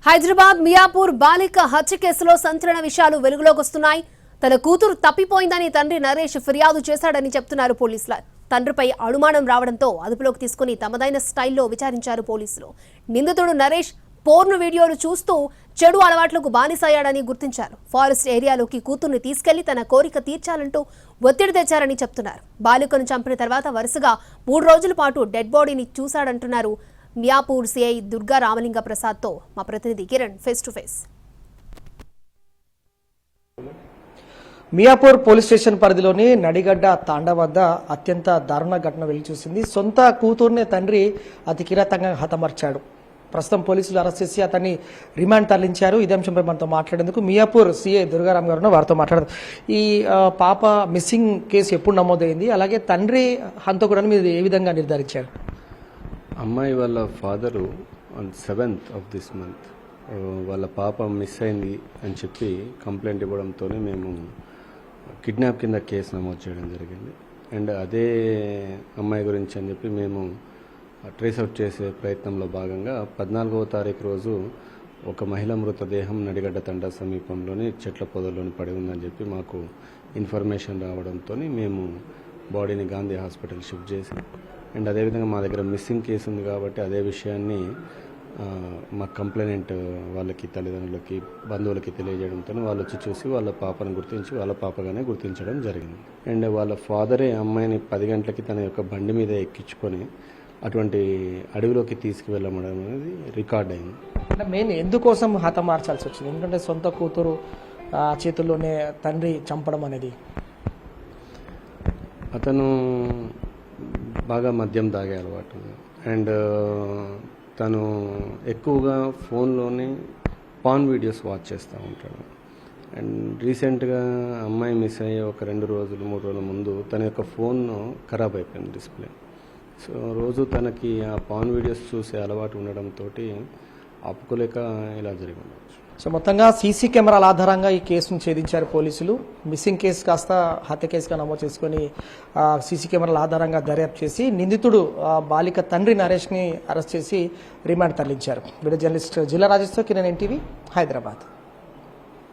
హైదరాబాద్ మియాపూర్ బాలిక హత్య కేసులో సంచలన విషయాలు వెలుగులోకి వస్తున్నాయి. తన కూతురు తప్పిపోయిందని తండ్రి నరేష్ ఫిర్యాదు చేశాడని చెప్తున్నారు పోలీసులు. తండ్రిపై అనుమానం రావడంతో అదుపులోకి తీసుకుని తమదైన స్టైల్లో విచారించారు పోలీసులు. నిందితుడు నరేష్ పోర్న్ వీడియోలు చూస్తూ చెడు అలవాట్లకు బానిసయ్యాడని గుర్తించారు. ఫారెస్ట్ ఏరియాలోకి కూతుర్ని తీసుకెళ్లి తన కోరిక తీర్చాలంటూ ఒత్తిడి తెచ్చారని చెప్తున్నారు. బాలికను చంపిన తర్వాత వరుసగా 3 రోజుల పాటు డెడ్ బాడీని చూశాడంటున్నారు మియాపూర్ సిఐ దుర్గా రామలింగ ప్రసాద్తో మా ప్రతినిధి Kiran face to face. Miyapur police station పరిధిలోని నడిగడ్డ తాండా వద్ద అత్యంత దారుణ ఘటన వెళ్లి చూసింది. సొంత కూతుర్నే తండ్రి అతి కిరాతంగా హతమార్చాడు. ప్రస్తుతం పోలీసులు అరెస్ట్ చేసి అతన్ని రిమాండ్ తరలించారు. ఇదే అంశంపై మనతో మాట్లాడేందుకు మియాపూర్ సిఐ దుర్గారాం గారు వారితో మాట్లాడదాం. ఈ పాప మిస్సింగ్ కేసు ఎప్పుడు నమోదైంది, అలాగే తండ్రి హంతకుడని మీరు ఏ విధంగా నిర్ధారించారు? అమ్మాయి వాళ్ళ father on 7th of this month వాళ్ళ పాప మిస్ అయింది అని చెప్పి కంప్లైంట్ ఇవ్వడంతో మేము కిడ్నాప్ కింద కేసు నమోదు చేయడం జరిగింది. అండ్ అదే అమ్మాయి గురించి అని చెప్పి మేము ట్రేస్ అవుట్ చేసే ప్రయత్నంలో భాగంగా 14వ తారీఖు రోజు ఒక మహిళ మృతదేహం నడిగడ్డ తండా సమీపంలోని చెట్ల పొదల్లోని పడి ఉందని చెప్పి మాకు ఇన్ఫర్మేషన్ రావడంతో మేము బాడీని గాంధీ హాస్పిటల్ షిఫ్ట్ చేసి అండ్ అదేవిధంగా మా దగ్గర మిస్సింగ్ కేసు ఉంది కాబట్టి అదే విషయాన్ని మా కంప్లైనెంట్ వాళ్ళకి, తల్లిదండ్రులకి, బంధువులకి తెలియజేయడంతో వాళ్ళు వచ్చి చూసి వాళ్ళ పాపను గుర్తించి వాళ్ళ పాపగానే గుర్తించడం జరిగింది. అండ్ వాళ్ళ ఫాదరే అమ్మాయిని 10 గంటలకి తన యొక్క బండి మీద ఎక్కించుకొని అటువంటి అడవిలోకి తీసుకువెళ్ళడం అనేది రికార్డ్ అయింది. అంటే మెయిన్ ఎందుకోసం హతమార్చాల్సి వచ్చింది? ఎందుకంటే సొంత కూతురు చేతుల్లోనే తండ్రి చంపడం అనేది. అతను బాగా మద్యం తాగే అలవాటు అండ్ తను ఎక్కువగా ఫోన్లోనే పాన్ వీడియోస్ వాచ్ చేస్తూ ఉంటాడు. అండ్ రీసెంట్గా అమ్మాయి మిస్ అయ్యే ఒక 2 రోజులు 3 రోజుల ముందు తన యొక్క ఫోన్ ఖరాబ్ అయిపోయింది డిస్ప్లే. సో రోజు తనకి ఆ పాన్ వీడియోస్ చూసే అలవాటు ఉండడంతో ఆపుకోలేక ఇలా జరిగింది. సో మొత్తంగా సీసీ కెమెరాల ఆధారంగా ఈ కేసును ఛేదించారు పోలీసులు. మిస్సింగ్ కేసు కాస్త హత్య కేసుగా నమోదు చేసుకుని సీసీ కెమెరాల ఆధారంగా దర్యాప్తు చేసి నిందితుడు బాలిక తండ్రి నరేష్ని అరెస్ట్ చేసి రిమాండ్ తరలించారు. వీడియో జర్నలిస్ట్ జిల్లా రాజేష్తో కిరణ్, NTV, హైదరాబాద్.